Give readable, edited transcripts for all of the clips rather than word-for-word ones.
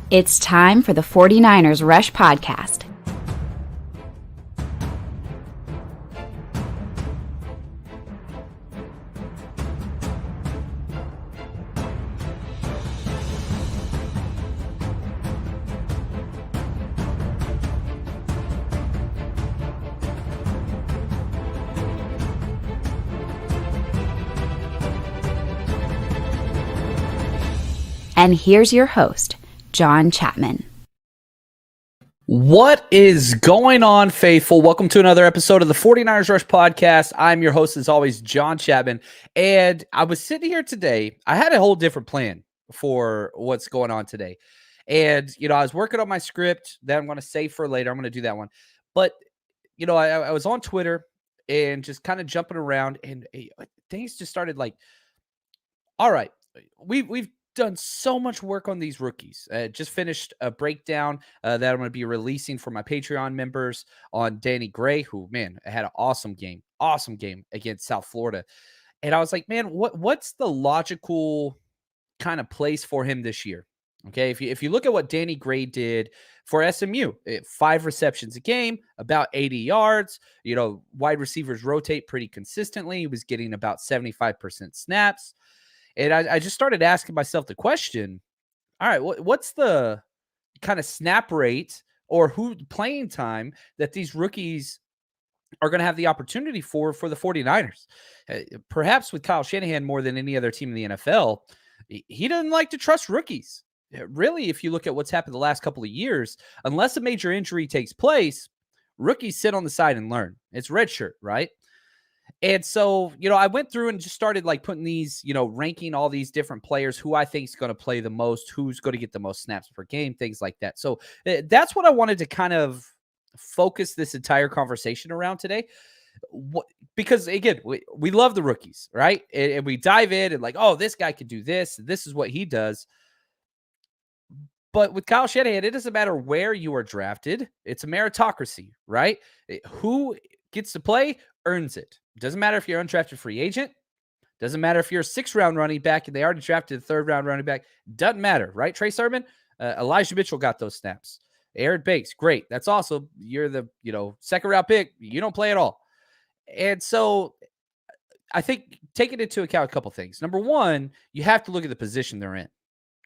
It's time for the 49ers Rush Podcast. And here's your host, John Chapman. What is going on, faithful? Welcome to another episode of the 49ers Rush Podcast. I'm your host, as always, John Chapman. And I was sitting here today. I had a whole different plan for what's going on today. And, I was working on my script that I'm going to save for later. I'm going to do that one. But, I was on Twitter and just kind of jumping around, and things just started like, all right, we've done so much work on these rookies. Just finished a breakdown that I'm going to be releasing for my Patreon members on Danny Gray, who, man, had an awesome game against South Florida. And I was like, man, what's the logical kind of place for him this year? Okay, if you look at what Danny Gray did for SMU, 5 receptions a game, about 80 yards. Wide receivers rotate pretty consistently. He was getting about 75% snaps. And I just started asking myself the question, all right, what's the kind of snap rate or who playing time that these rookies are going to have the opportunity for the 49ers? Perhaps with Kyle Shanahan more than any other team in the NFL, he doesn't like to trust rookies. Really, if you look at what's happened the last couple of years, unless a major injury takes place, rookies sit on the side and learn. It's redshirt, right? And so, I went through and just started like putting these, ranking all these different players, who I think is going to play the most, who's going to get the most snaps per game, things like that. So that's what I wanted to kind of focus this entire conversation around today. Because again, we love the rookies, right? And we dive in and like, oh, this guy could do this. This is what he does. But with Kyle Shanahan, it doesn't matter where you are drafted. It's a meritocracy, right? Who gets to play earns it. Doesn't matter if you're an undrafted free agent. Doesn't matter if you're a 6th-round running back and they already drafted a 3rd-round running back. Doesn't matter, right? Trey Sermon, Elijah Mitchell got those snaps. Aaron Banks, great. That's awesome. You're the 2nd-round pick. You don't play at all. And so I think taking into account a couple things. Number one, you have to look at the position they're in,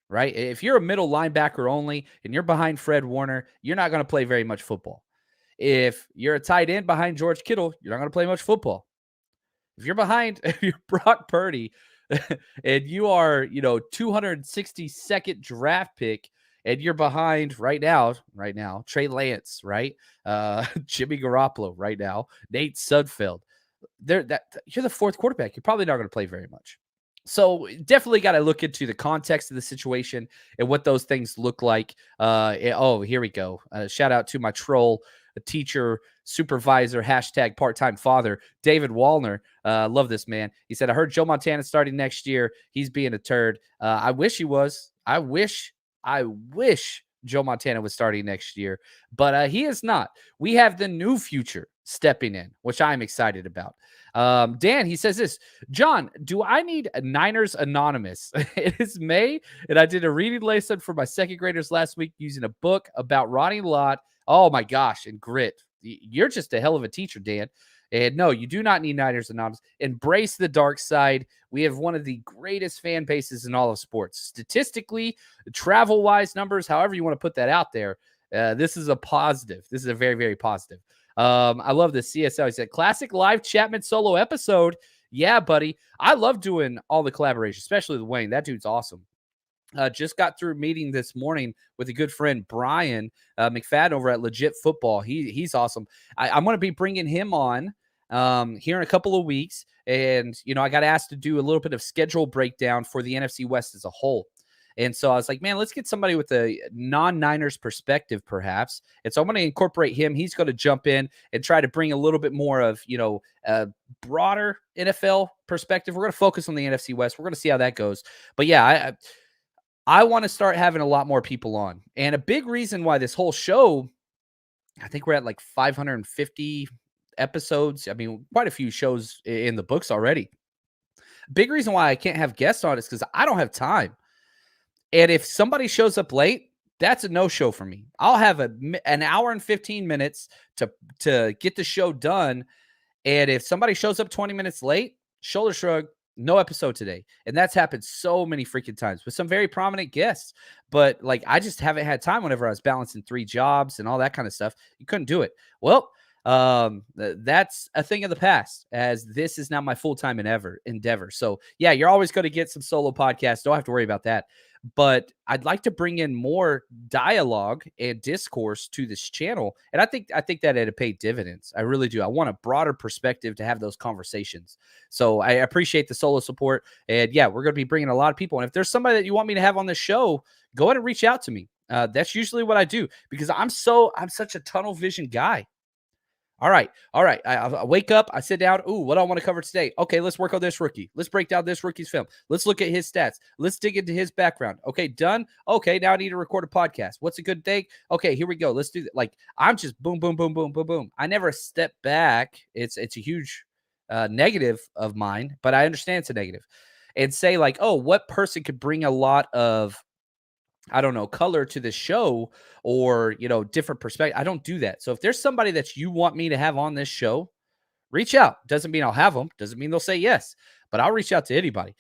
right? If you're a middle linebacker only and you're behind Fred Warner, you're not going to play very much football. If you're a tight end behind George Kittle, you're not going to play much football. If you're Brock Purdy and you are, 262nd draft pick and you're behind right now, Trey Lance, right? Jimmy Garoppolo right now, Nate Sudfeld. You're the 4th quarterback. You're probably not going to play very much. So definitely got to look into the context of the situation and what those things look like. Here we go. Shout out to my troll, a teacher, supervisor, # part-time father, David Wallner. Love this man. He said, I heard Joe Montana starting next year. He's being a turd. I wish he was. I wish Joe Montana was starting next year, but he is not. We have the new future stepping in, which I'm excited about. Dan, he says this, John, do I need a Niners Anonymous? It is May, and I did a reading lesson for my 2nd graders last week using a book about Ronnie Lott. Oh my gosh, and grit. You're just a hell of a teacher, Dan. And no, you do not need Niners Anonymous. Embrace the dark side. We have one of the greatest fan bases in all of sports. Statistically, travel-wise numbers, however you want to put that out there, this is a positive. This is a very, very positive. I love the CSL. He said, classic live Chapman solo episode. Yeah, buddy. I love doing all the collaboration, especially with Wayne. That dude's awesome. Just got through meeting this morning with a good friend, Brian McFadden over at Legit Football. He's awesome. I'm going to be bringing him on here in a couple of weeks. And, I got asked to do a little bit of schedule breakdown for the NFC West as a whole. And so I was like, man, let's get somebody with a non-Niners perspective, perhaps. And so I'm going to incorporate him. He's going to jump in and try to bring a little bit more of, a broader NFL perspective. We're going to focus on the NFC West. We're going to see how that goes. But yeah, I want to start having a lot more people on. And a big reason why this whole show, I think we're at like 550 episodes. I mean, quite a few shows in the books already. Big reason why I can't have guests on is because I don't have time. And if somebody shows up late, that's a no-show for me. I'll have an hour and 15 minutes to get the show done. And if somebody shows up 20 minutes late, shoulder shrug, no episode today. And that's happened so many freaking times with some very prominent guests. But like, I just haven't had time whenever I was balancing 3 jobs and all that kind of stuff. You couldn't do it. Well, that's a thing of the past, as this is now my full-time endeavor. So yeah, you're always going to get some solo podcasts. Don't have to worry about that. But I'd like to bring in more dialogue and discourse to this channel. And I think that it'd pay dividends. I really do. I want a broader perspective to have those conversations. So I appreciate the solo support. And yeah, we're going to be bringing a lot of people. And if there's somebody that you want me to have on this show, go ahead and reach out to me. That's usually what I do, because I'm such a tunnel vision guy. All right. I wake up, I sit down. Ooh, what do I want to cover today? Okay, let's work on this rookie. Let's break down this rookie's film. Let's look at his stats. Let's dig into his background. Okay, done. Okay, now I need to record a podcast. What's a good day? Okay, here we go. Let's do that. Like, I'm just boom, boom, boom, boom, boom, boom. I never step back. It's a huge negative of mine, but I understand it's a negative. And say like, oh, what person could bring a lot of, I don't know, color to the show, or, different perspective. I don't do that. So if there's somebody that you want me to have on this show, reach out. Doesn't mean I'll have them. Doesn't mean they'll say yes, but I'll reach out to anybody.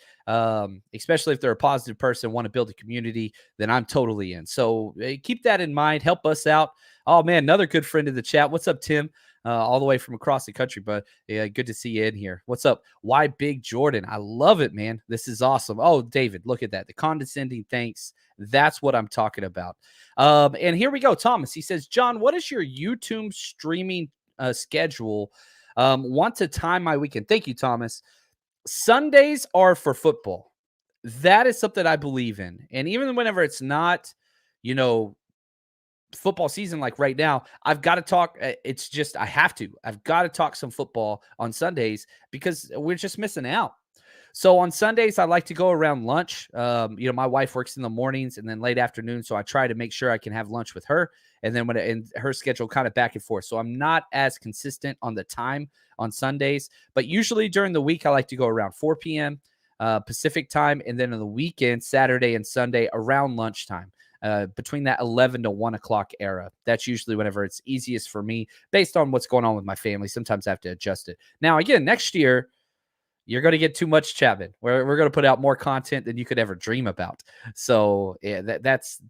Especially if they're a positive person, want to build a community, then I'm totally in. So keep that in mind. Help us out. Oh man, another good friend of the chat. What's up, Tim? All the way from across the country, but yeah, good to see you in here. What's up? Why Big Jordan? I love it, man. This is awesome. Oh, David, look at that. The condescending thanks. That's what I'm talking about. And here we go. Thomas, he says, John, what is your YouTube streaming schedule? Want to time my weekend. Thank you, Thomas. Sundays are for football. That is something I believe in. And even whenever it's not, football season, like right now, I've got to talk. It's just, I've got to talk some football on Sundays, because we're just missing out. So on Sundays, I like to go around lunch. My wife works in the mornings and then late afternoon. So I try to make sure I can have lunch with her, and then and her schedule kind of back and forth. So I'm not as consistent on the time on Sundays, but usually during the week, I like to go around 4 p.m. Pacific time. And then on the weekend, Saturday and Sunday, around lunchtime. Between that 11 to 1 o'clock era. That's usually whenever it's easiest for me, based on what's going on with my family. Sometimes I have to adjust it. Now, again, next year, you're going to get too much Chapman. We're going to put out more content than you could ever dream about. So yeah, that's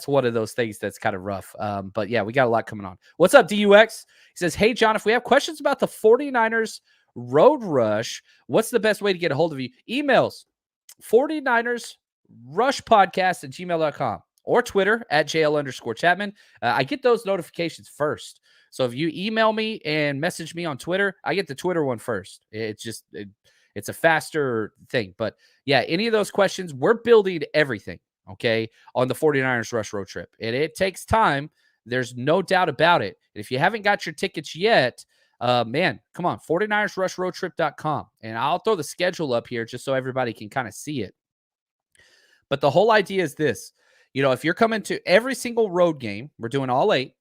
one of those things that's kind of rough. But yeah, we got a lot coming on. What's up, DUX? He says, hey, John, if we have questions about the 49ers Road Rush, what's the best way to get a hold of you? Emails, 49ers Rush Podcast at gmail.com. Or Twitter at JL_Chapman. I get those notifications first. So if you email me and message me on Twitter, I get the Twitter one first. It's just, it's a faster thing. But yeah, any of those questions, we're building everything, okay, on the 49ers Rush Road Trip. And it takes time. There's no doubt about it. And if you haven't got your tickets yet, man, come on, 49ersrushroadtrip.com. And I'll throw the schedule up here just so everybody can kind of see it. But the whole idea is this. If you're coming to every single road game, we're doing all 8.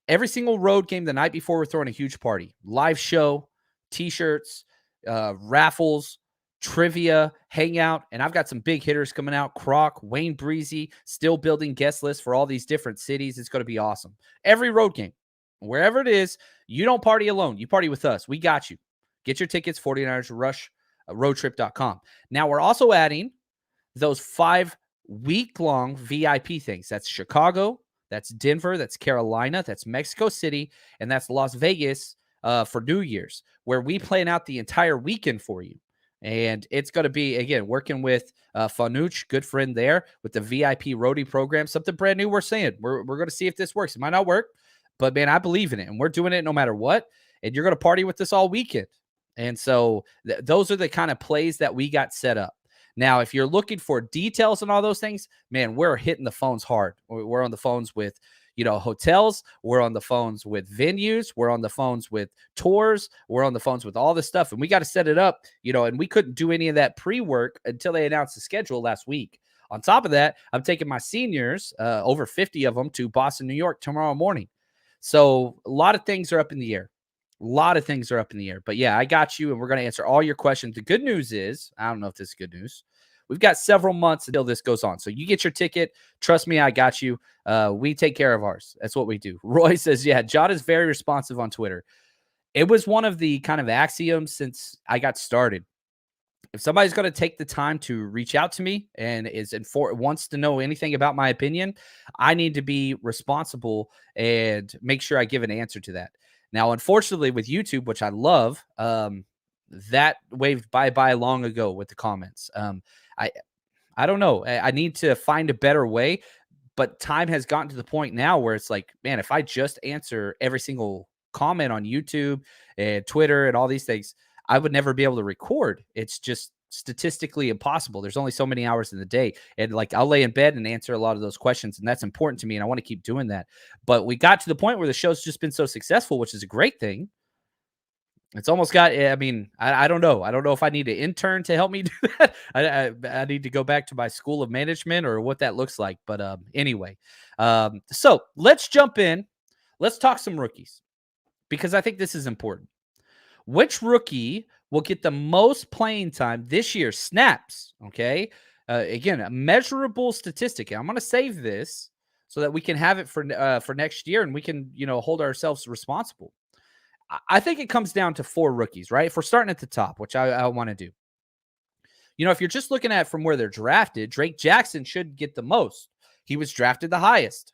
Every single road game the night before, we're throwing a huge party. Live show, T-shirts, raffles, trivia, hangout. And I've got some big hitters coming out. Croc, Wayne Breezy, still building guest lists for all these different cities. It's going to be awesome. Every road game, wherever it is, you don't party alone. You party with us. We got you. Get your tickets, 49ersrushroadtrip.com. Now, we're also adding those 5 week-long VIP things. That's Chicago, that's Denver, that's Carolina, that's Mexico City, and that's Las Vegas for New Year's, where we plan out the entire weekend for you. And it's going to be, again, working with Fanuch, good friend there, with the VIP roadie program. Something brand new we're saying. We're going to see if this works. It might not work, but, man, I believe in it, and we're doing it no matter what. And you're going to party with us all weekend. And so those are the kind of plays that we got set up. Now, if you're looking for details and all those things, man, we're hitting the phones hard. We're on the phones with, hotels. We're on the phones with venues. We're on the phones with tours. We're on the phones with all this stuff. And we got to set it up, and we couldn't do any of that pre-work until they announced the schedule last week. On top of that, I'm taking my seniors, over 50 of them, to Boston, New York tomorrow morning. So a lot of things are up in the air. But yeah, I got you, and we're going to answer all your questions. The good news is, I don't know if this is good news, we've got several months until this goes on. So you get your ticket. Trust me, I got you. We take care of ours. That's what we do. Roy says, yeah, John is very responsive on Twitter. It was one of the kind of axioms since I got started. If somebody's going to take the time to reach out to me and wants to know anything about my opinion, I need to be responsible and make sure I give an answer to that. Now, unfortunately, with YouTube, which I love, that waved bye-bye long ago with the comments. I don't know. I need to find a better way, but time has gotten to the point now where it's like, man, if I just answer every single comment on YouTube and Twitter and all these things, I would never be able to record. It's just statistically impossible. There's only so many hours in the day. And like, I'll lay in bed and answer a lot of those questions. And that's important to me. And I want to keep doing that. But we got to the point where the show's just been so successful, which is a great thing. It's almost got, I mean, I don't know. I don't know if I need an intern to help me do that. I need to go back to my school of management or what that looks like. But anyway, so let's jump in. Let's talk some rookies because I think this is important. Which rookie will get the most playing time this year? Snaps, okay? Again, a measurable statistic. I'm going to save this so that we can have it for next year and we can, hold ourselves responsible. I think it comes down to 4 rookies, right? If we're starting at the top, which I want to do. If you're just looking at from where they're drafted, Drake Jackson should get the most. He was drafted the highest.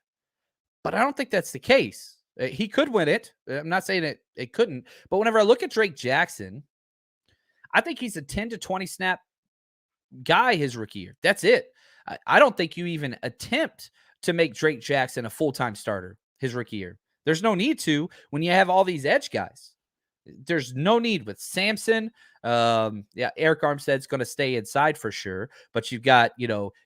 But I don't think that's the case. He could win it. I'm not saying it couldn't. But whenever I look at Drake Jackson, I think he's a 10 to 20 snap guy his rookie year. That's it. I don't think you even attempt to make Drake Jackson a full-time starter his rookie year. There's no need to when you have all these edge guys. There's no need with Samson. Eric Armstead's going to stay inside for sure. But you've got,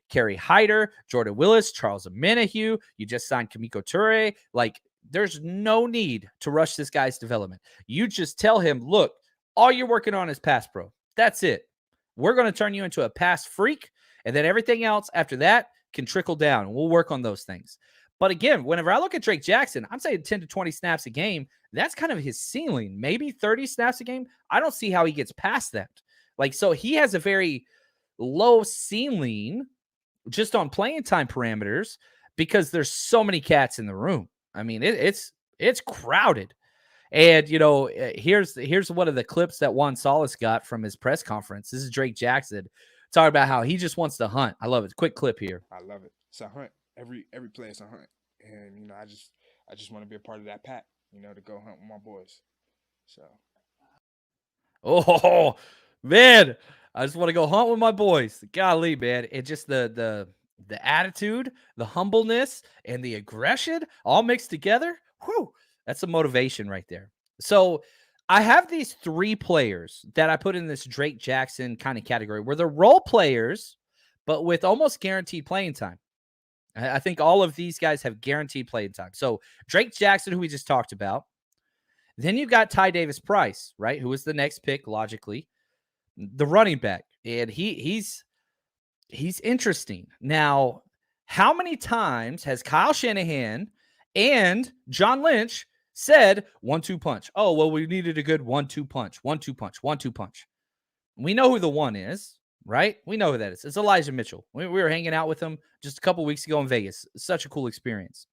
Kerry Hyder, Jordan Willis, Charles Omenihu. You just signed Kamiko Toure. Like, there's no need to rush this guy's development. You just tell him, look, all you're working on is pass pro. That's it. We're going to turn you into a pass freak. And then everything else after that can trickle down. We'll work on those things. But again, whenever I look at Drake Jackson, I'm saying 10 to 20 snaps a game. That's kind of his ceiling. Maybe 30 snaps a game. I don't see how he gets past that. So he has a very low ceiling just on playing time parameters because there's so many cats in the room. I mean, it's crowded. And, here's one of the clips that Juan Solis got from his press conference. This is Drake Jackson talking about how he just wants to hunt. I love it. Quick clip here. I love it. It's a hunt. Every play is a hunt. And, I just want to be a part of that pack, to go hunt with my boys. So. Oh, man. I just want to go hunt with my boys. Golly, man. It just the attitude, the humbleness, and the aggression all mixed together. Whew, that's a motivation right there. So I have these 3 players that I put in this Drake Jackson kind of category where they're role players, but with almost guaranteed playing time. I think all of these guys have guaranteed playing time. So Drake Jackson, who we just talked about. Then you've got Ty Davis-Price, right? Who was the next pick, logically. The running back. And he's interesting. Now, how many times has Kyle Shanahan and John Lynch said 1-2 punch? Oh, well, we needed a good 1-2 punch. 1-2 punch. 1-2 punch. We know who the one is. Right? We know who that is. It's Elijah Mitchell. We were hanging out with him just a couple weeks ago in Vegas. Such a cool experience.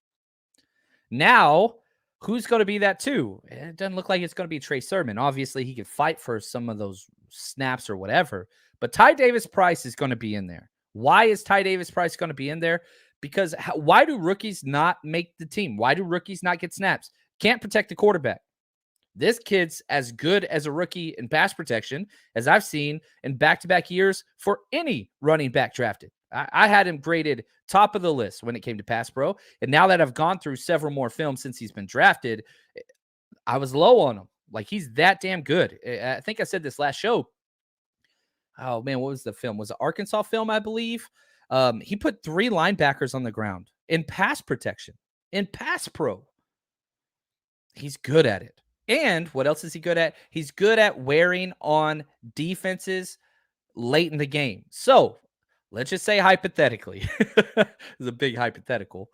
Now, who's going to be that too? It doesn't look like it's going to be Trey Sermon. Obviously, he could fight for some of those snaps or whatever. But Ty Davis-Price is going to be in there. Why is Ty Davis-Price going to be in there? Because why do rookies not make the team? Why do rookies not get snaps? Can't protect the quarterback. This kid's as good as a rookie in pass protection as I've seen in back-to-back years for any running back drafted. I had him graded top of the list when it came to pass pro. And now that I've gone through several more films since he's been drafted, I was low on him. Like, he's that damn good. I think I said this last show. Oh, man, what was the film? Was it Arkansas film, I believe? He put 3 linebackers on the ground in pass protection, in pass pro. He's good at it. And what else is he good at? He's good at wearing on defenses late in the game. So let's just say hypothetically, this is a big hypothetical.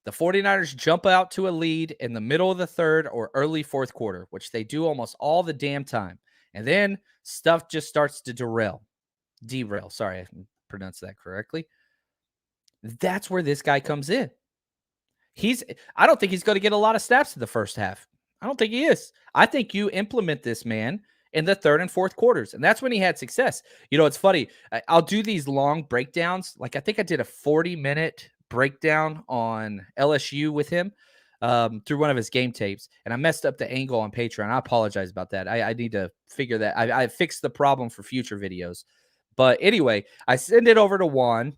The 49ers jump out to a lead in the middle of the 3rd or early 4th quarter, which they do almost all the damn time. And then stuff just starts to derail. Derail. Sorry, I pronounced that correctly. That's where this guy comes in. I don't think he's going to get a lot of snaps in the first half. I don't think he is. I think you implement this man in the third and fourth quarters, and that's when he had success. It's funny. I'll do these long breakdowns. Like, I think I did a 40-minute breakdown on LSU with him through one of his game tapes, and I messed up the angle on Patreon. I apologize about that. I need to figure that. I fixed the problem for future videos. But anyway, I send it over to Juan.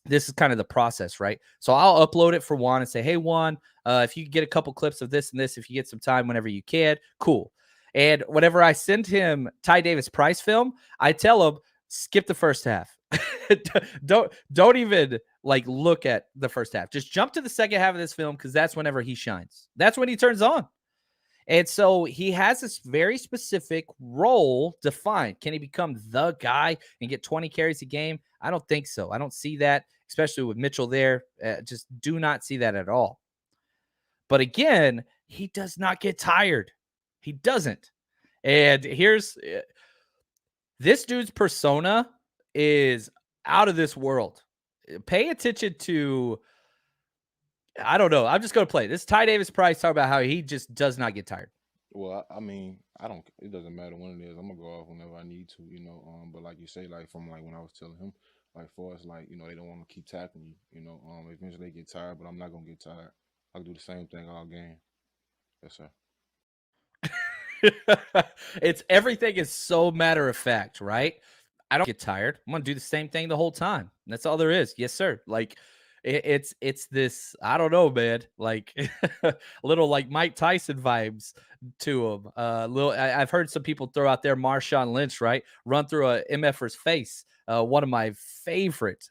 This is kind of the process, right? So I'll upload it for Juan and say, hey, Juan, if you get a couple clips of this and this, if you get some time whenever you can, cool. And whenever I send him Ty Davis Price film, I tell him, skip the first half. don't even look at the first half. Just jump to the second half of this film, because that's whenever he shines. That's when he turns on. And so he has this very specific role defined. Can he become the guy and get 20 carries a game? I don't think so. I don't see that, especially with Mitchell there. Just do not see that at all. But again, he does not get tired. He doesn't. And here's this dude's persona is out of this world. Pay attention to, I don't know. I'm just going to play. This is Ty Davis Price talking about how he just does not get tired. Well, I mean, it doesn't matter when it is. I'm gonna go off whenever I need to, But like you say, from when I was telling him, for us, they don't want to keep tackling you, Eventually they get tired, but I'm not gonna get tired. I'll do the same thing all game. Yes, sir. Everything is so matter of fact, right? I don't get tired. I'm gonna do the same thing the whole time. That's all there is. Yes, sir. It's this, I don't know, man, a little Mike Tyson vibes to him. I've heard some people throw out there Marshawn Lynch, right? Run through a MFer's face. One of my favorite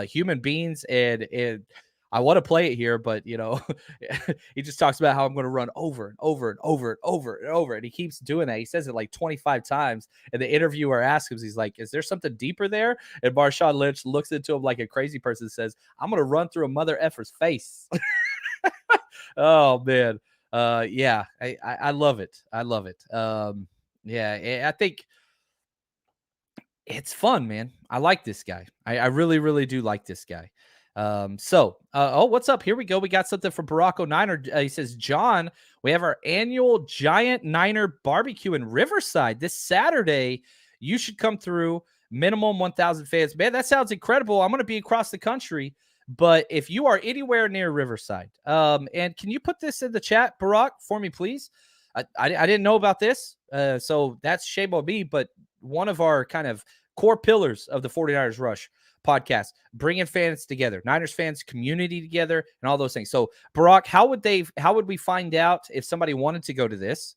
human beings. And I want to play it here, but he just talks about how I'm going to run over and over and over and over and over. And he keeps doing that. He says it 25 times. And the interviewer asks him, he's like, is there something deeper there? And Marshawn Lynch looks into him like a crazy person, says, I'm going to run through a mother effer's face. Oh man. Yeah, I love it. I love it. Yeah, I think it's fun, man. I like this guy. I really, really do like this guy. What's up? Here we go. We got something from Barack Niner. He says, John, we have our annual Giant Niner barbecue in Riverside this Saturday. You should come through. Minimum 1,000 fans. Man, that sounds incredible. I'm going to be across the country, but if you are anywhere near Riverside, and can you put this in the chat, Barack, for me, please? I didn't know about this. So that's shame on me, but one of our kind of core pillars of the 49ers Rush podcast, bringing fans together, Niners fans community together, and all those things. So Barack, how would we find out if somebody wanted to go to this?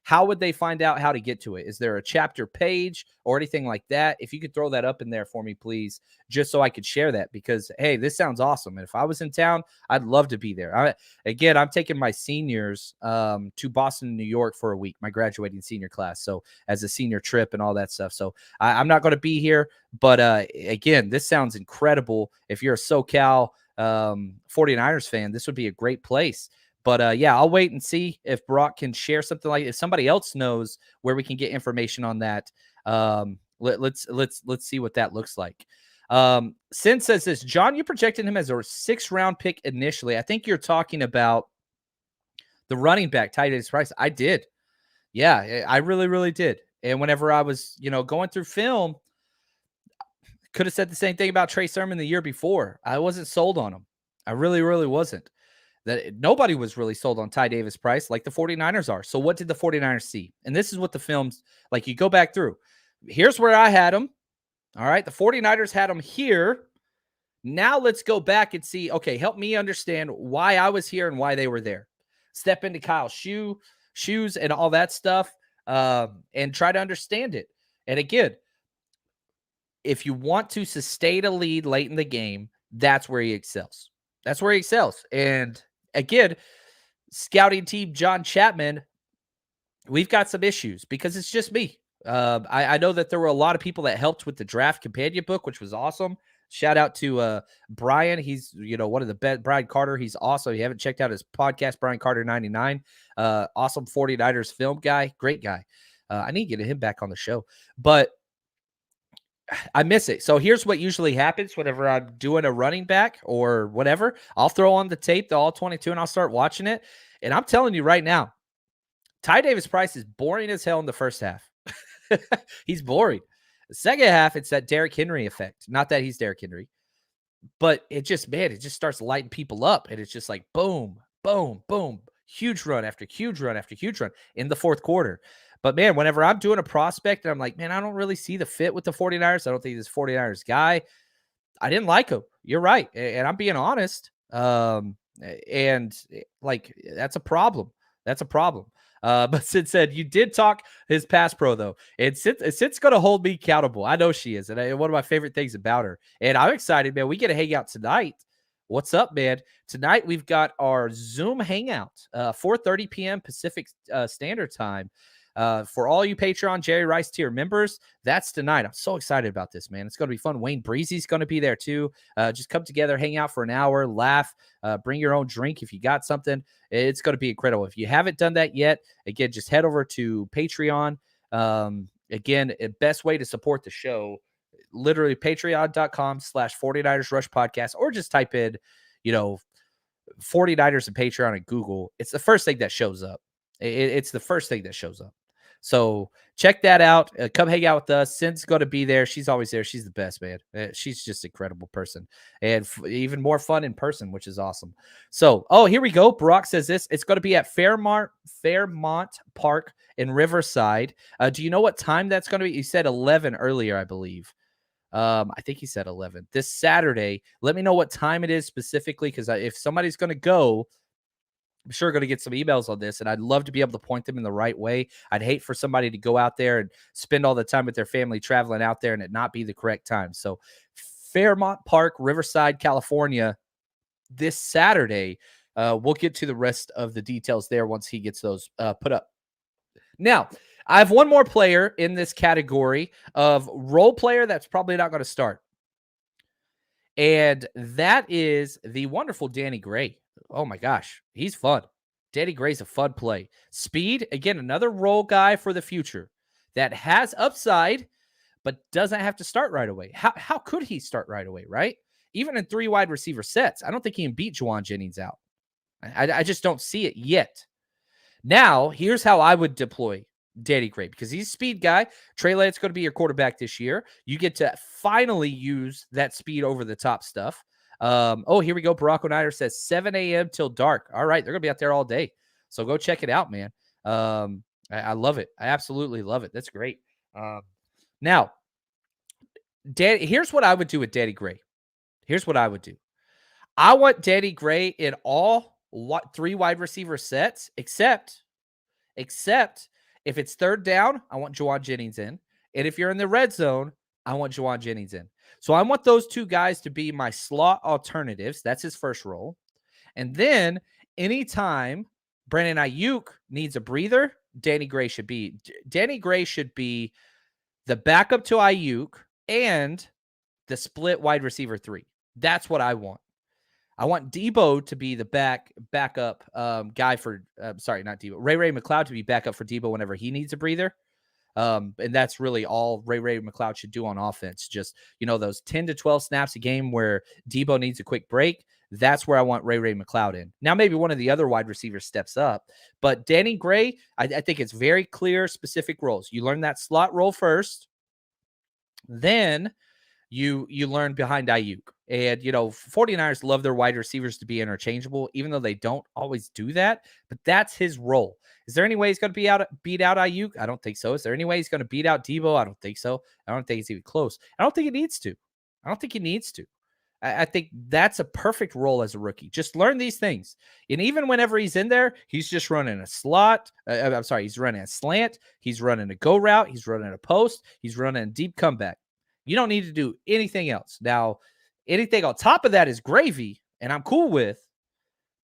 How would they find out how to get to it? Is there a chapter page or anything like that? If you could throw that up in there for me, please, just so I could share that, because, hey, this sounds awesome. And if I was in town, I'd love to be there. I'm taking my seniors to Boston, New York for a week, my graduating senior class. So as a senior trip and all that stuff. So I'm not going to be here. But again, this sounds incredible. If you're a SoCal 49ers fan, this would be a great place. But yeah, I'll wait and see if Brock can share something, if somebody else knows where we can get information on that. Let's see what that looks like. Sin says this, John, you projected him as a 6th round pick initially. I think you're talking about the running back, Ty Davis Price. I did. Yeah, I really, really did. And whenever I was, going through film, could have said the same thing about Trey Sermon the year before. I wasn't sold on him. I really, really wasn't. That nobody was really sold on Ty Davis Price like the 49ers are. So what did the 49ers see? And this is what the films, you go back through. Here's where I had him. All right. The 49ers had him here. Now let's go back and see, okay, help me understand why I was here and why they were there. Step into Kyle's shoes and all that stuff, and try to understand it. And again, if you want to sustain a lead late in the game, that's where he excels. That's where he excels. And again, scouting team John Chapman, we've got some issues because it's just me. I know that there were a lot of people that helped with the draft companion book, which was awesome. Shout out to Brian. He's, one of the best. Brian Carter. He's awesome. If you haven't checked out his podcast, Brian Carter 99. Awesome 49ers film guy. Great guy. I need to get him back on the show, but I miss it. So here's what usually happens whenever I'm doing a running back or whatever. I'll throw on the tape, the all 22, and I'll start watching it. And I'm telling you right now, Ty Davis Price is boring as hell in the first half. He's boring. The second half, it's that Derrick Henry effect. Not that he's Derrick Henry, but it just starts lighting people up. And it's just like boom, boom, boom. Huge run after huge run after huge run in the fourth quarter. But man, whenever I'm doing a prospect and I'm like, man, I don't really see the fit with the 49ers. I don't think this 49ers guy. I didn't like him. You're right. And I'm being honest. And like, that's a problem. That's a problem. But Sid said, you did talk his pass pro, though. And Sid's going to hold me accountable. I know she is. And one of my favorite things about her. And I'm excited, man. We get a hangout tonight. What's up, man? Tonight, we've got our Zoom hangout, 4:30 p.m. Pacific Standard Time. For all you Patreon Jerry Rice tier members, that's tonight. I'm so excited about this, man. It's going to be fun. Wayne Breezy's going to be there too. Just come together, hang out for an hour, laugh, bring your own drink if you got something. It's going to be incredible. If you haven't done that yet, again, just head over to Patreon. Again, the best way to support the show, literally patreon.com/49ers Rush Podcast, or just type in, 49ers and Patreon and Google. It's the first thing that shows up. It's the first thing that shows up. So check that out. Come hang out with us. Cindy's going to be there. She's always there. She's the best, man. She's just an incredible person, and even more fun in person, which is awesome. So, here we go. Barack says this. It's going to be at Fairmont Park in Riverside. Do you know what time that's going to be? You said 11 earlier, I believe. I think he said 11 this Saturday. Let me know what time it is specifically, because if somebody's going to go, I'm sure going to get some emails on this, and I'd love to be able to point them in the right way. I'd hate for somebody to go out there and spend all the time with their family traveling out there and it not be the correct time. So Fairmont Park, Riverside, California, this Saturday. We'll get to the rest of the details there once he gets those put up. Now, I have one more player in this category of role player that's probably not going to start. And that is the wonderful Danny Gray. Oh my gosh, he's fun. Danny Gray's a fun play. Speed, again, another role guy for the future that has upside, but doesn't have to start right away. How could he start right away, right? Even in 3 wide receiver sets, I don't think he can beat Juwan Jennings out. I just don't see it yet. Now, here's how I would deploy Danny Gray, because he's a speed guy. Trey Lance's going to be your quarterback this year. You get to finally use that speed over the top stuff. Here we go. Barack O'Nider says 7 a.m. till dark. All right. They're going to be out there all day. So go check it out, man. I love it. I absolutely love it. That's great. Now, here's what I would do with Danny Gray. Here's what I would do. I want Danny Gray in all 3 wide receiver sets, except if it's third down, I want Juwan Jennings in. And if you're in the red zone, I want Juwan Jennings in. So I want those 2 guys to be my slot alternatives. That's his first role. And then anytime Brandon Ayuk needs a breather, Danny Gray should be the backup to Ayuk and the split wide receiver 3. That's what I want. I want Debo to be the backup guy for, not Debo, Ray McLeod to be backup for Debo whenever he needs a breather. And that's really all Ray McLeod should do on offense. Just, those 10 to 12 snaps a game where Debo needs a quick break. That's where I want Ray McLeod in. Now, maybe one of the other wide receivers steps up, but Danny Gray, I think it's very clear, specific roles. You learn that slot role first, then you learn behind Ayuk. And, 49ers love their wide receivers to be interchangeable, even though they don't always do that. But that's his role. Is there any way he's going to beat out Ayuk? I don't think so. Is there any way he's going to beat out Debo? I don't think so. I don't think it's even close. I don't think he needs to. I think that's a perfect role as a rookie. Just learn these things. And even whenever he's in there, he's just running a slot. He's running a slant. He's running a go route. He's running a post. He's running a deep comeback. You don't need to do anything else. Now, anything on top of that is gravy, and I'm cool with,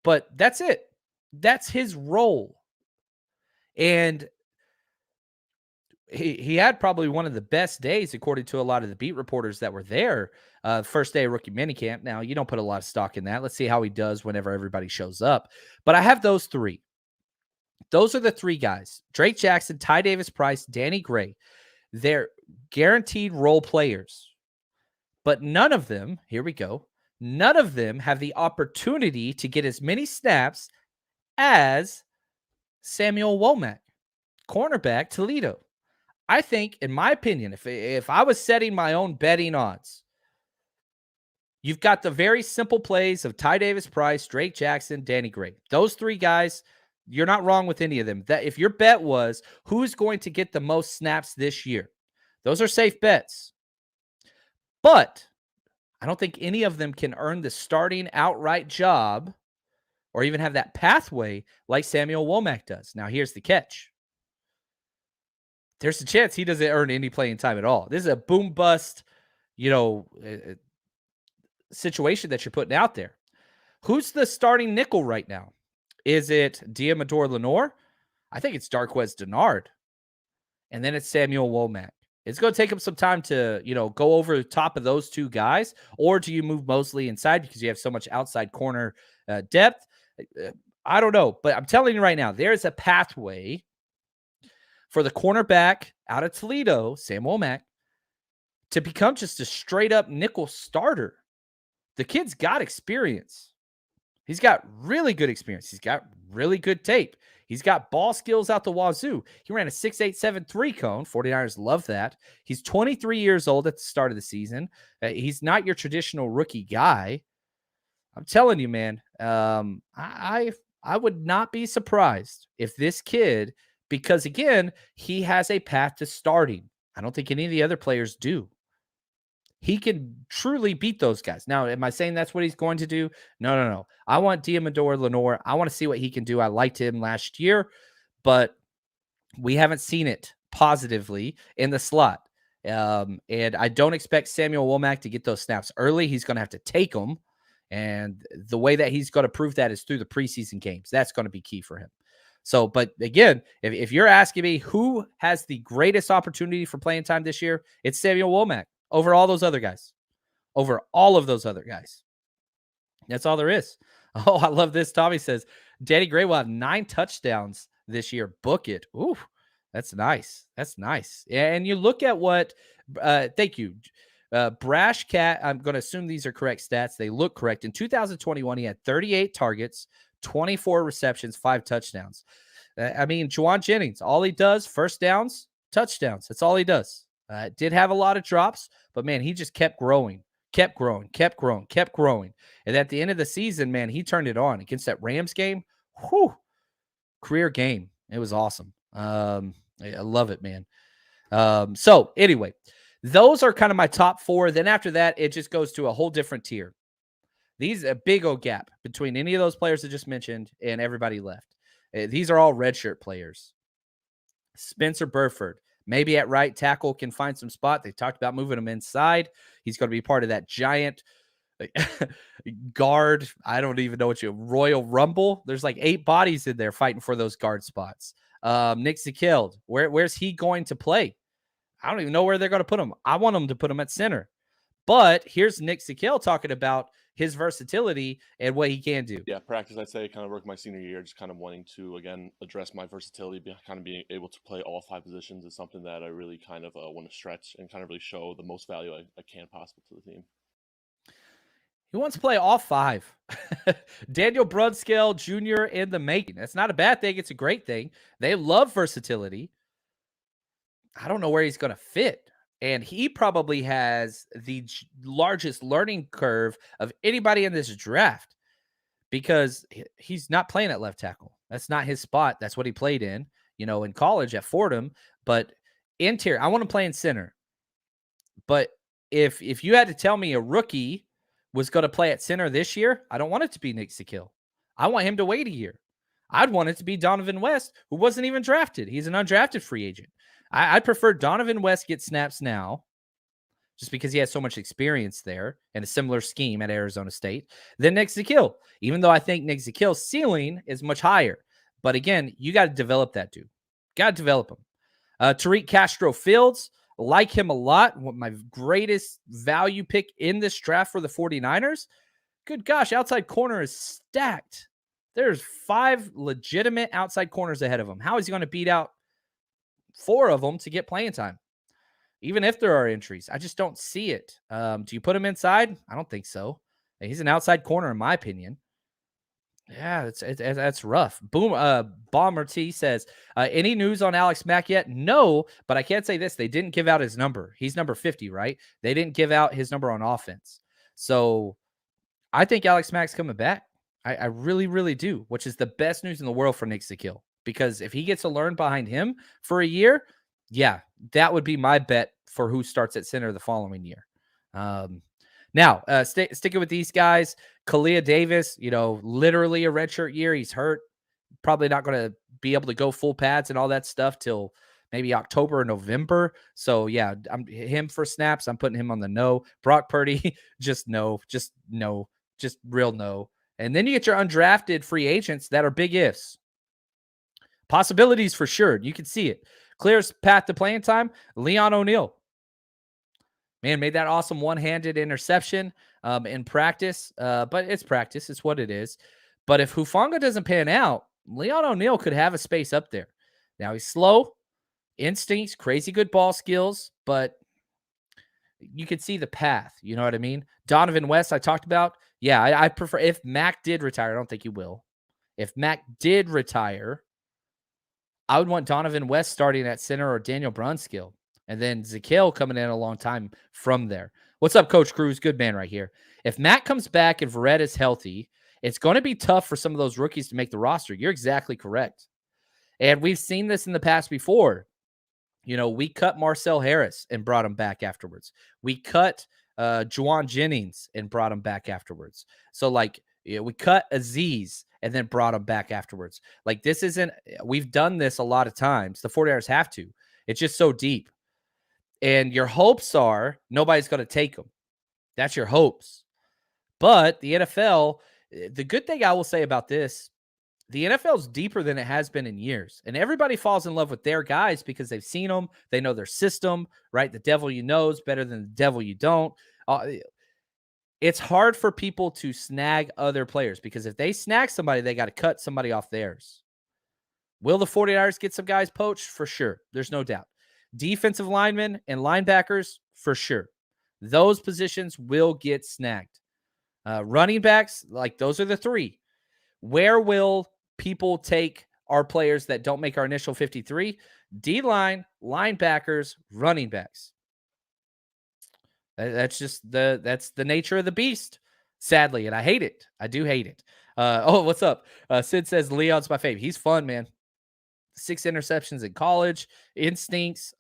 but that's it. That's his role. And he had probably one of the best days, according to a lot of the beat reporters that were there, first day of rookie minicamp. Now, you don't put a lot of stock in that. Let's see how he does whenever everybody shows up. But I have those 3. Those are the three guys: Drake Jackson, Ty Davis-Price, Danny Gray. They're guaranteed role players. But none of them, here we go, none of them have the opportunity to get as many snaps as Samuel Womack, cornerback, Toledo. I think, in my opinion, if I was setting my own betting odds, you've got the very simple plays of Ty Davis-Price, Drake Jackson, Danny Gray. Those three guys, you're not wrong with any of them. That if your bet was who's going to get the most snaps this year, those are safe bets. But I don't think any of them can earn the starting outright job or even have that pathway like Samuel Womack does. Now, here's the catch. There's a chance he doesn't earn any playing time at all. This is a boom bust, situation that you're putting out there. Who's the starting nickel right now? Is it Diamador Lenore? I think it's Darquez Denard. And then it's Samuel Womack. It's going to take him some time to, go over the top of those two guys. Or do you move Mosley inside because you have so much outside corner depth? I don't know. But I'm telling you right now, there's a pathway for the cornerback out of Toledo, Sam Womack, to become just a straight-up nickel starter. The kid's got experience. He's got really good experience. He's got really good tape. He's got ball skills out the wazoo. He ran a 6.873 cone. 49ers love that. He's 23 years old at the start of the season. He's not your traditional rookie guy. I'm telling you, man, I would not be surprised if this kid, because, again, he has a path to starting. I don't think any of the other players do. He can truly beat those guys. Now, am I saying that's what he's going to do? No. I want Diamador Lenore. I want to see what he can do. I liked him last year, but we haven't seen it positively in the slot. And I don't expect Samuel Womack to get those snaps early. He's going to have to take them. And the way that he's going to prove that is through the preseason games. That's going to be key for him. So, but again, if you're asking me who has the greatest opportunity for playing time this year, it's Samuel Womack. Over all those other guys. Over all of those other guys. That's all there is. Oh, I love this. Tommy says, Danny Gray will have 9 touchdowns this year. Book it. Ooh, that's nice. That's nice. And you look at what, thank you. Brash Cat, I'm going to assume these are correct stats. They look correct. In 2021, he had 38 targets, 24 receptions, 5 touchdowns. Juwan Jennings, all he does, first downs, touchdowns. That's all he does. Did have a lot of drops, but, man, he just kept growing. And at the end of the season, man, he turned it on against that Rams game. Whew, career game. It was awesome. I love it, man. So, anyway, those are kind of my top 4. Then after that, it just goes to a whole different tier. These a big old gap between any of those players I just mentioned and everybody left. These are all redshirt players. Spencer Burford. Maybe at right tackle can find some spot. They talked about moving him inside. He's going to be part of that giant guard. I don't even know what Royal Rumble. There's like 8 bodies in there fighting for those guard spots. Nick Zakield, where's he going to play? I don't even know where they're going to put him. I want them to put him at center. But here's Nick Zakield talking about his versatility and what he can do. Yeah, practice, I'd say, kind of worked my senior year, just kind of wanting to, again, address my versatility, kind of being able to play all 5 positions is something that I really kind of want to stretch and kind of really show the most value I can possible to the team. He wants to play all 5. Daniel Brunskill Jr. in the making. That's not a bad thing. It's a great thing. They love versatility. I don't know where he's going to fit. And he probably has the largest learning curve of anybody in this draft because he's not playing at left tackle. That's not his spot. That's what he played in, in college at Fordham. But interior, I want to play in center. But if you had to tell me a rookie was going to play at center this year, I don't want it to be Nick Zakield. I want him to wait a year. I'd want it to be Donovan West, who wasn't even drafted. He's an undrafted free agent. I prefer Donovan West get snaps now just because he has so much experience there and a similar scheme at Arizona State than Nick Zakield, even though I think Nick Zakield's ceiling is much higher. But again, you got to develop that dude. Got to develop him. Tariq Castro-Fields, like him a lot. My greatest value pick in this draft for the 49ers. Good gosh, outside corner is stacked. There's 5 legitimate outside corners ahead of him. How is he going to beat out 4 of them to get playing time? Even if there are injuries, I just don't see it. Do you put him inside? I don't think so. He's an outside corner, in my opinion. Yeah, that's rough. Boom. Bomber T says, any news on Alex Mack yet? No, but I can't say this. They didn't give out his number. He's number 50, right? They didn't give out his number on offense. So I think Alex Mack's coming back. I really, really do, which is the best news in the world for Nick Sakiel. Because if he gets to learn behind him for a year, yeah, that would be my bet for who starts at center the following year. Now, sticking with these guys, Kalia Davis, literally a redshirt year. He's hurt. Probably not going to be able to go full pads and all that stuff till maybe October or November. So, yeah, I'm him for snaps. I'm putting him on the no. Brock Purdy, just real no. And then you get your undrafted free agents that are big ifs. Possibilities for sure. You can see it. Clearest path to playing time, Leon O'Neal. Man, made that awesome one-handed interception in practice. But it's practice. It's what it is. But if Hufanga doesn't pan out, Leon O'Neal could have a space up there. Now, he's slow, instincts, crazy good ball skills, but you can see the path. You know what I mean? Donovan West, I talked about. Yeah, I prefer, if Mack did retire, I don't think he will. If Mack did retire, I would want Donovan West starting at center or Daniel Brunskill. And then Zakel coming in a long time from there. What's up, Coach Cruz? Good man right here. If Matt comes back and Verrett is healthy, it's going to be tough for some of those rookies to make the roster. You're exactly correct. And we've seen this in the past before. We cut Marcel Harris and brought him back afterwards. We cut Juwan Jennings and brought him back afterwards. So, we cut Aziz and then brought him back afterwards. We've done this a lot of times. The 49ers have to. It's just so deep. And your hopes are nobody's going to take them. That's your hopes. But the NFL, the good thing I will say about this, the NFL is deeper than it has been in years. And everybody falls in love with their guys because they've seen them. They know their system, right? The devil you know is better than the devil you don't. It's hard for people to snag other players because if they snag somebody, they got to cut somebody off theirs. Will the 49ers get some guys poached? For sure. There's no doubt. Defensive linemen and linebackers, for sure. Those positions will get snagged. Running backs, those are the 3. Where will people take our players that don't make our initial 53? D-line, linebackers, running backs. That's the nature of the beast, sadly, and I hate it. I do hate it. What's up? Sid says Leon's my favorite. He's fun, man. 6 interceptions in college, instincts.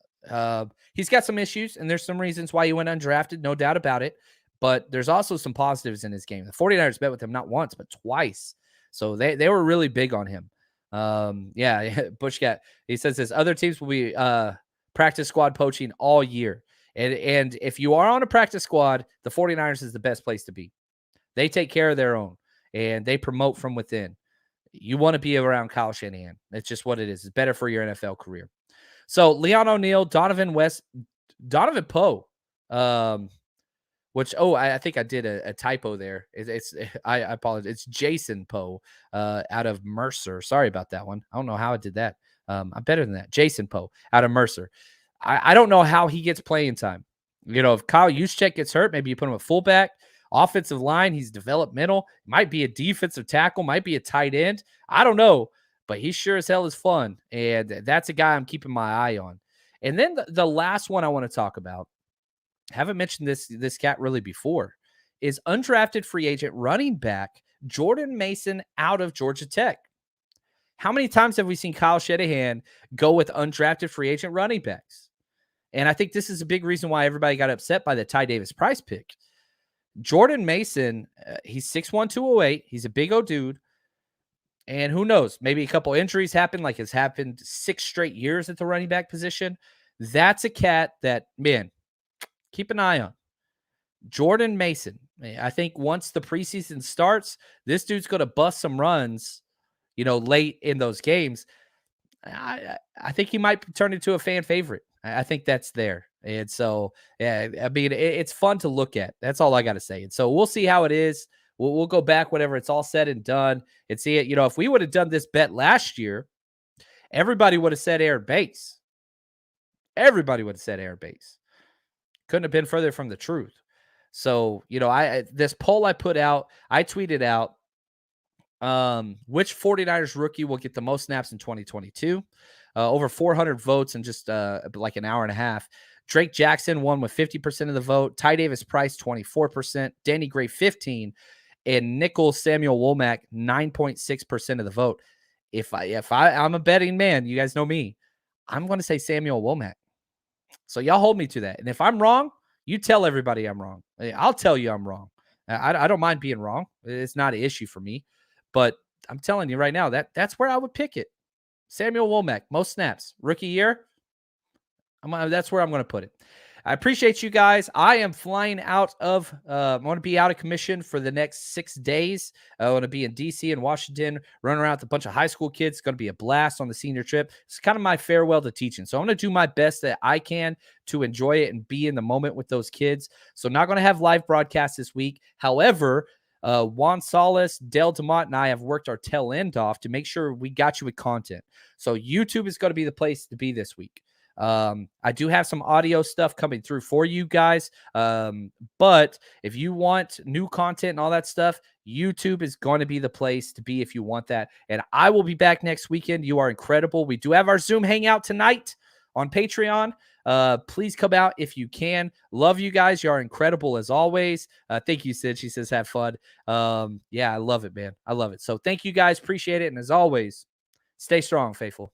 He's got some issues, and there's some reasons why he went undrafted, no doubt about it. But there's also some positives in his game. The 49ers met with him not once, but twice. So they were really big on him. Bushcat, he says this, other teams will be practice squad poaching all year. And if you are on a practice squad, the 49ers is the best place to be. They take care of their own, and they promote from within. You want to be around Kyle Shanahan. It's just what it is. It's better for your NFL career. So Leon O'Neal, Donovan West, Donovan Poe, I think I did a typo there. I apologize. It's Jason Poe out of Mercer. Sorry about that one. I don't know how I did that. I'm better than that. Jason Poe out of Mercer. I don't know how he gets playing time. If Kyle Juszczyk gets hurt, maybe you put him at fullback. Offensive line, he's developmental. Might be a defensive tackle, might be a tight end. I don't know, but he sure as hell is fun. And that's a guy I'm keeping my eye on. And then the last one I want to talk about, haven't mentioned this cat really before, is undrafted free agent running back Jordan Mason out of Georgia Tech. How many times have we seen Kyle Shanahan go with undrafted free agent running backs? And I think this is a big reason why everybody got upset by the Ty Davis Price pick. Jordan Mason, he's 6'1", 208. He's a big old dude. And who knows? Maybe a couple injuries happen, like it's happened 6 straight years at the running back position. That's a cat that, man, keep an eye on. Jordan Mason. I think once the preseason starts, this dude's going to bust some runs, late in those games. I think he might turn into a fan favorite. I think that's there. And so, yeah, I mean, it's fun to look at. That's all I got to say. And so we'll see how it is. We'll go back whenever it's all said and done and see it. If we would have done this bet last year, everybody would have said Aaron Bates. Everybody would have said Aaron Bates. Couldn't have been further from the truth. So, this poll I put out, I tweeted out, which 49ers rookie will get the most snaps in 2022? Over 400 votes in just like an hour and a half. Drake Jackson won with 50% of the vote. Ty Davis Price, 24%. Danny Gray, 15%. And Nickel Samuel Womack, 9.6% of the vote. If I'm a betting man, you guys know me, I'm going to say Samuel Womack. So y'all hold me to that. And if I'm wrong, you tell everybody I'm wrong. I'll tell you I'm wrong. I don't mind being wrong. It's not an issue for me. But I'm telling you right now, that's where I would pick it. Samuel Womack, most snaps, rookie year. That's where I'm going to put it. I appreciate you guys. I am flying out of, I'm going to be out of commission for the next 6 days. I want to be in DC and Washington, running around with a bunch of high school kids. It's going to be a blast on the senior trip. It's kind of my farewell to teaching. So I'm going to do my best that I can to enjoy it and be in the moment with those kids. So not going to have live broadcasts this week. However, Juan Salas, Dale DeMont, and I have worked our tail end off to make sure we got you with content. So YouTube is going to be the place to be this week. I do have some audio stuff coming through for you guys. But if you want new content and all that stuff, YouTube is going to be the place to be if you want that. And I will be back next weekend. You are incredible. We do have our Zoom hangout tonight on Patreon. Please come out if you can. Love you guys. You are incredible as always. Thank you, Sid. She says, have fun. Yeah, I love it, man. I love it. So thank you guys. Appreciate it. And as always, stay strong, faithful.